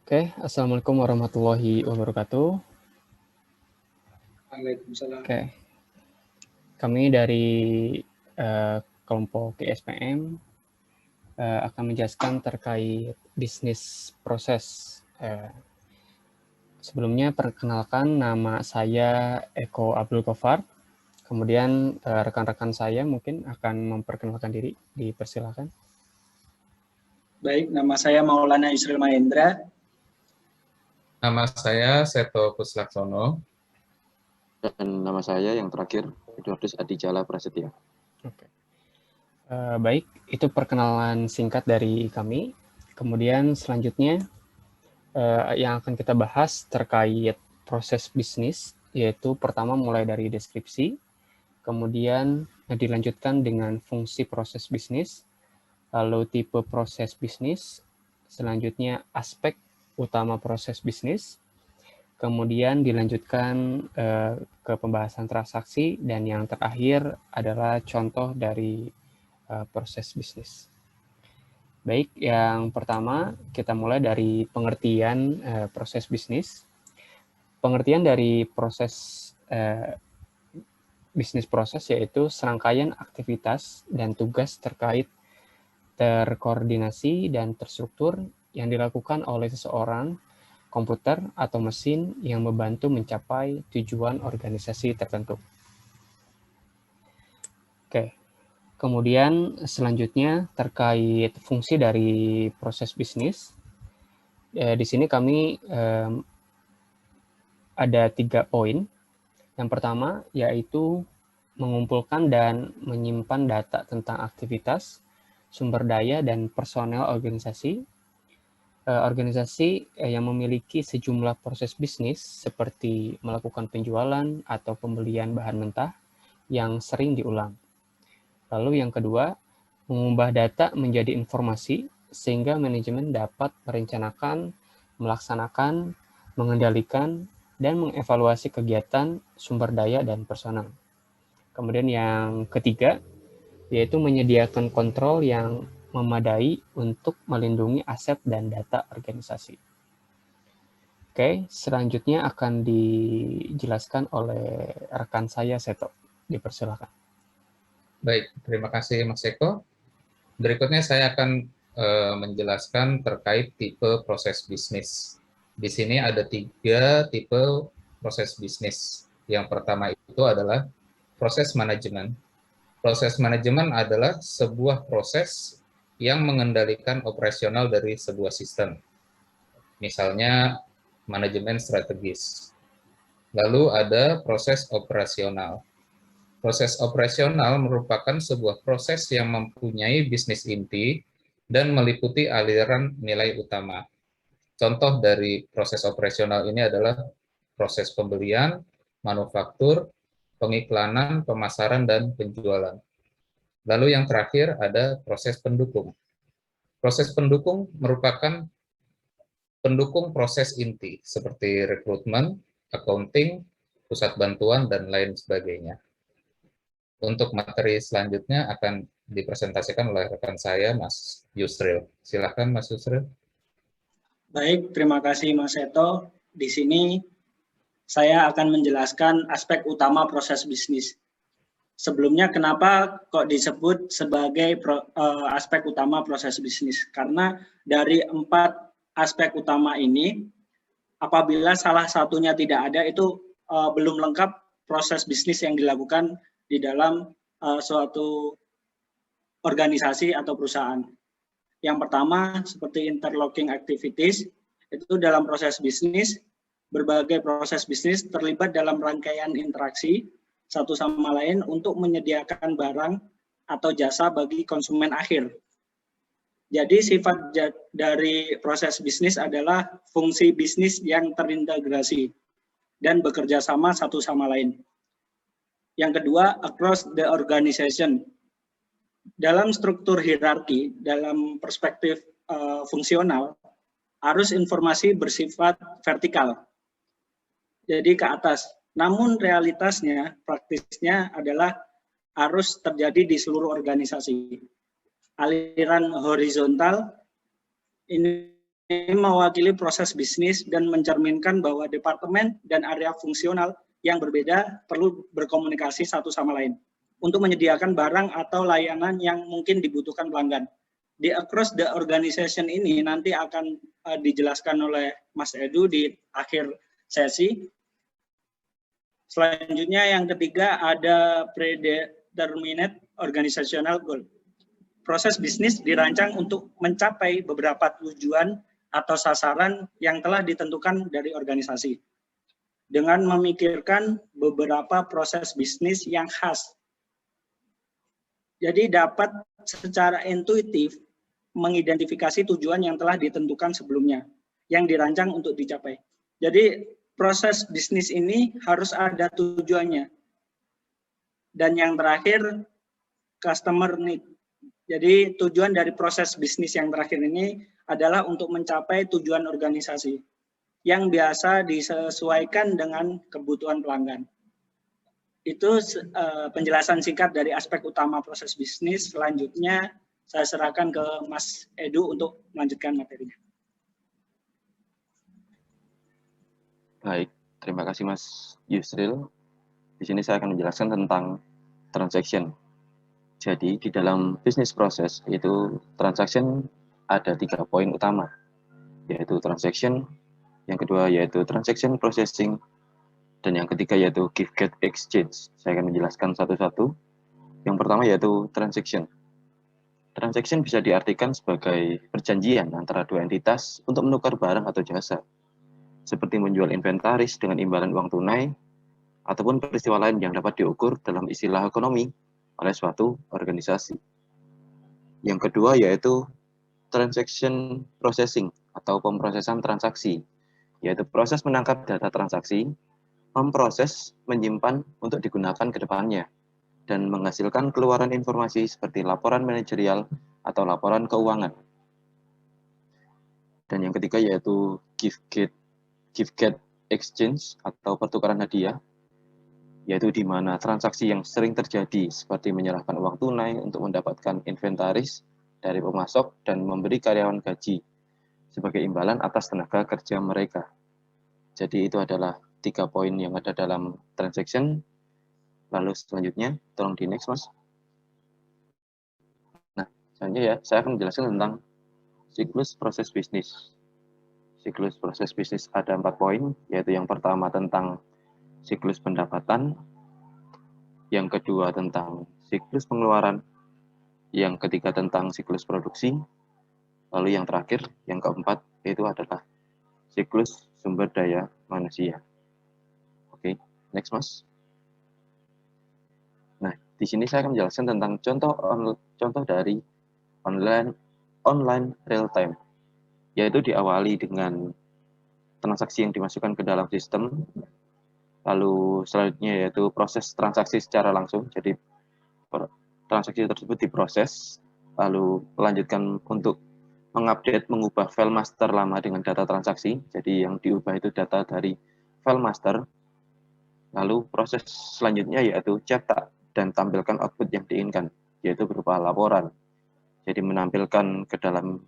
Oke, Assalamualaikum warahmatullahi wabarakatuh. Waalaikumsalam. Oke, kami dari kelompok ISPM akan menjelaskan terkait bisnis proses. Sebelumnya, perkenalkan nama saya Eko Abdul Ghaffar. Kemudian rekan-rekan saya mungkin akan memperkenalkan diri. Dipersilakan. Baik, nama saya Maulana Yusril Mahendra. Nama saya Seto Puslaksono. Dan nama saya yang terakhir, Edwardus Adijala Prasetya. Oke. Baik, itu perkenalan singkat dari kami. Kemudian selanjutnya yang akan kita bahas terkait proses bisnis, yaitu pertama mulai dari deskripsi, kemudian dilanjutkan dengan fungsi proses bisnis, lalu tipe proses bisnis, selanjutnya aspek utama proses bisnis, kemudian dilanjutkan ke pembahasan transaksi, dan yang terakhir adalah contoh dari proses bisnis. Baik, yang pertama kita mulai dari pengertian proses bisnis. Pengertian dari proses bisnis proses yaitu serangkaian aktivitas dan tugas terkait terkoordinasi dan terstruktur yang dilakukan oleh seseorang, komputer, atau mesin yang membantu mencapai tujuan organisasi tertentu. Oke. Kemudian selanjutnya terkait fungsi dari proses bisnis. Di sini kami ada 3 poin. Yang pertama yaitu mengumpulkan dan menyimpan data tentang aktivitas, sumber daya, dan personel organisasi. Organisasi yang memiliki sejumlah proses bisnis seperti melakukan penjualan atau pembelian bahan mentah yang sering diulang. Lalu yang kedua, mengubah data menjadi informasi sehingga manajemen dapat merencanakan, melaksanakan, mengendalikan, dan mengevaluasi kegiatan, sumber daya, dan personal. Kemudian yang ketiga, yaitu menyediakan kontrol yang memadai untuk melindungi aset dan data organisasi. Oke, selanjutnya akan dijelaskan oleh rekan saya, Seto. Dipersilakan. Baik, terima kasih Mas Eko. Berikutnya saya akan menjelaskan terkait tipe proses bisnis. Di sini ada 3 tipe proses bisnis. Yang pertama itu adalah proses manajemen. Proses manajemen adalah sebuah proses yang mengendalikan operasional dari sebuah sistem. Misalnya manajemen strategis. Lalu ada proses operasional. Proses operasional merupakan sebuah proses yang mempunyai bisnis inti dan meliputi aliran nilai utama. Contoh dari proses operasional ini adalah proses pembelian, manufaktur, pengiklanan, pemasaran, dan penjualan. Lalu yang terakhir ada proses pendukung. Proses pendukung merupakan pendukung proses inti seperti rekrutmen, accounting, pusat bantuan, dan lain sebagainya. Untuk materi selanjutnya akan dipresentasikan oleh rekan saya, Mas Yusril. Silakan, Mas Yusril. Baik, terima kasih Mas Seto. Di sini saya akan menjelaskan aspek utama proses bisnis. Sebelumnya kenapa kok disebut sebagai aspek utama proses bisnis? Karena dari 4 aspek utama ini, apabila salah satunya tidak ada, itu belum lengkap proses bisnis yang dilakukan di dalam suatu organisasi atau perusahaan. Yang pertama, seperti interlocking activities, itu dalam proses bisnis, berbagai proses bisnis terlibat dalam rangkaian interaksi satu sama lain untuk menyediakan barang atau jasa bagi konsumen akhir. Jadi sifat dari proses bisnis adalah fungsi bisnis yang terintegrasi dan bekerja sama satu sama lain. Yang kedua, across the organization. Dalam struktur hierarki, dalam perspektif fungsional, arus informasi bersifat vertikal, jadi ke atas. Namun realitasnya, praktisnya adalah arus terjadi di seluruh organisasi. Aliran horizontal ini mewakili proses bisnis dan mencerminkan bahwa departemen dan area fungsional yang berbeda perlu berkomunikasi satu sama lain untuk menyediakan barang atau layanan yang mungkin dibutuhkan pelanggan. Di across the organization ini nanti akan dijelaskan oleh Mas Edu di akhir sesi. Selanjutnya yang ketiga ada predeterminate organizational goal. Proses bisnis dirancang untuk mencapai beberapa tujuan atau sasaran yang telah ditentukan dari organisasi dengan memikirkan beberapa proses bisnis yang khas. Jadi dapat secara intuitif mengidentifikasi tujuan yang telah ditentukan sebelumnya yang dirancang untuk dicapai. Jadi proses bisnis ini harus ada tujuannya. Dan yang terakhir customer need. Jadi tujuan dari proses bisnis yang terakhir ini adalah untuk mencapai tujuan organisasi yang biasa disesuaikan dengan kebutuhan pelanggan. Itu penjelasan singkat dari aspek utama proses bisnis. Selanjutnya saya serahkan ke Mas Edu untuk melanjutkan materinya. Baik, terima kasih Mas Yusril. Di sini saya akan menjelaskan tentang transaction. Jadi di dalam bisnis proses itu transaction ada 3 poin utama, yaitu transaction, yang kedua yaitu transaction processing, dan yang ketiga yaitu give get exchange. Saya akan menjelaskan satu-satu. Yang pertama yaitu transaction. Transaction bisa diartikan sebagai perjanjian antara dua entitas untuk menukar barang atau jasa, seperti menjual inventaris dengan imbalan uang tunai, ataupun peristiwa lain yang dapat diukur dalam istilah ekonomi oleh suatu organisasi. Yang kedua yaitu transaction processing atau pemrosesan transaksi, yaitu proses menangkap data transaksi, memproses, menyimpan untuk digunakan ke depannya, dan menghasilkan keluaran informasi seperti laporan manajerial atau laporan keuangan. Dan yang ketiga yaitu give get exchange atau pertukaran hadiah, yaitu di mana transaksi yang sering terjadi seperti menyerahkan uang tunai untuk mendapatkan inventaris dari pemasok dan memberi karyawan gaji sebagai imbalan atas tenaga kerja mereka. Jadi itu adalah 3 poin yang ada dalam transaction. Lalu selanjutnya, tolong di next Mas. Nah, selanjutnya ya, saya akan menjelaskan tentang siklus proses bisnis. Siklus proses bisnis ada 4 poin, yaitu yang pertama tentang siklus pendapatan, yang kedua tentang siklus pengeluaran, yang ketiga tentang siklus produksi, lalu yang terakhir, yang keempat, yaitu adalah siklus sumber daya manusia. Oke, next Mas. Nah, di sini saya akan menjelaskan tentang contoh dari online real time, yaitu diawali dengan transaksi yang dimasukkan ke dalam sistem, lalu selanjutnya yaitu proses transaksi secara langsung, jadi transaksi tersebut diproses, lalu melanjutkan untuk mengupdate, mengubah file master lama dengan data transaksi, jadi yang diubah itu data dari file master, lalu proses selanjutnya yaitu cetak dan tampilkan output yang diinginkan, yaitu berupa laporan, jadi menampilkan ke dalam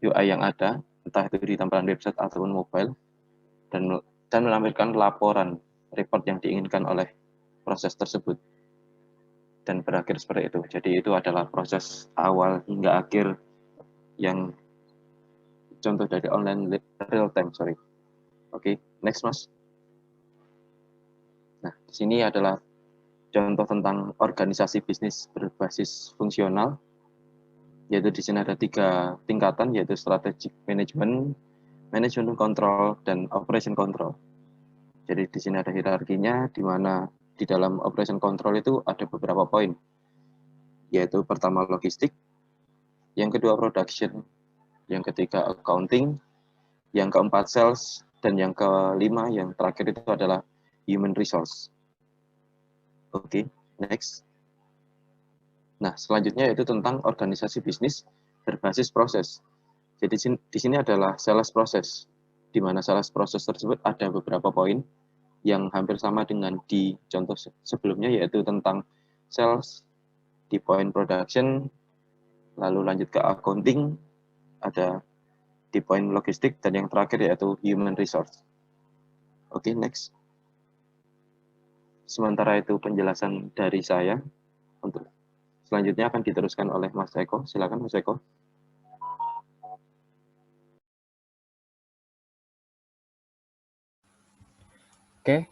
UI yang ada, entah itu di tampilan website ataupun mobile, dan menampilkan laporan report yang diinginkan oleh proses tersebut, dan berakhir seperti itu. Jadi itu adalah proses awal hingga akhir yang contoh dari online real time. Oke, next Mas. Nah, di sini adalah contoh tentang organisasi bisnis berbasis fungsional, yaitu di sini ada 3 tingkatan, yaitu strategic management, management control, dan operation control. Jadi di sini ada hierarkinya, di mana di dalam operation control itu ada beberapa poin, yaitu pertama logistik, yang kedua production, yang ketiga accounting, yang keempat sales, dan yang kelima, yang terakhir itu adalah human resource. Oke, next. Nah, selanjutnya yaitu tentang organisasi bisnis berbasis proses. Jadi di sini adalah sales process, di mana sales process tersebut ada beberapa poin yang hampir sama dengan di contoh sebelumnya, yaitu tentang sales, di poin production, lalu lanjut ke accounting, ada di poin logistik, dan yang terakhir yaitu human resource. Oke, next. Sementara itu penjelasan dari saya. Untuk selanjutnya akan diteruskan oleh Mas Eko. Silakan Mas Eko. Oke,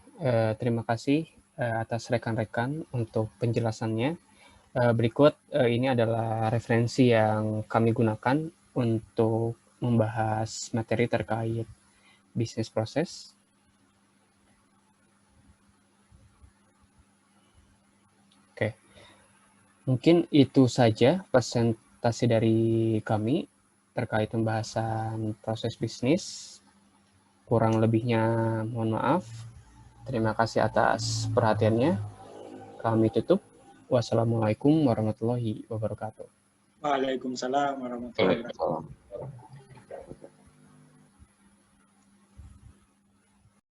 terima kasih atas rekan-rekan untuk penjelasannya. Berikut ini adalah referensi yang kami gunakan untuk membahas materi terkait bisnis proses. Oke, mungkin itu saja presentasi dari kami terkait pembahasan proses bisnis. Kurang lebihnya mohon maaf. Terima kasih atas perhatiannya. Kami tutup. Wassalamualaikum warahmatullahi wabarakatuh. Waalaikumsalam warahmatullahi wabarakatuh. Waalaikumsalam.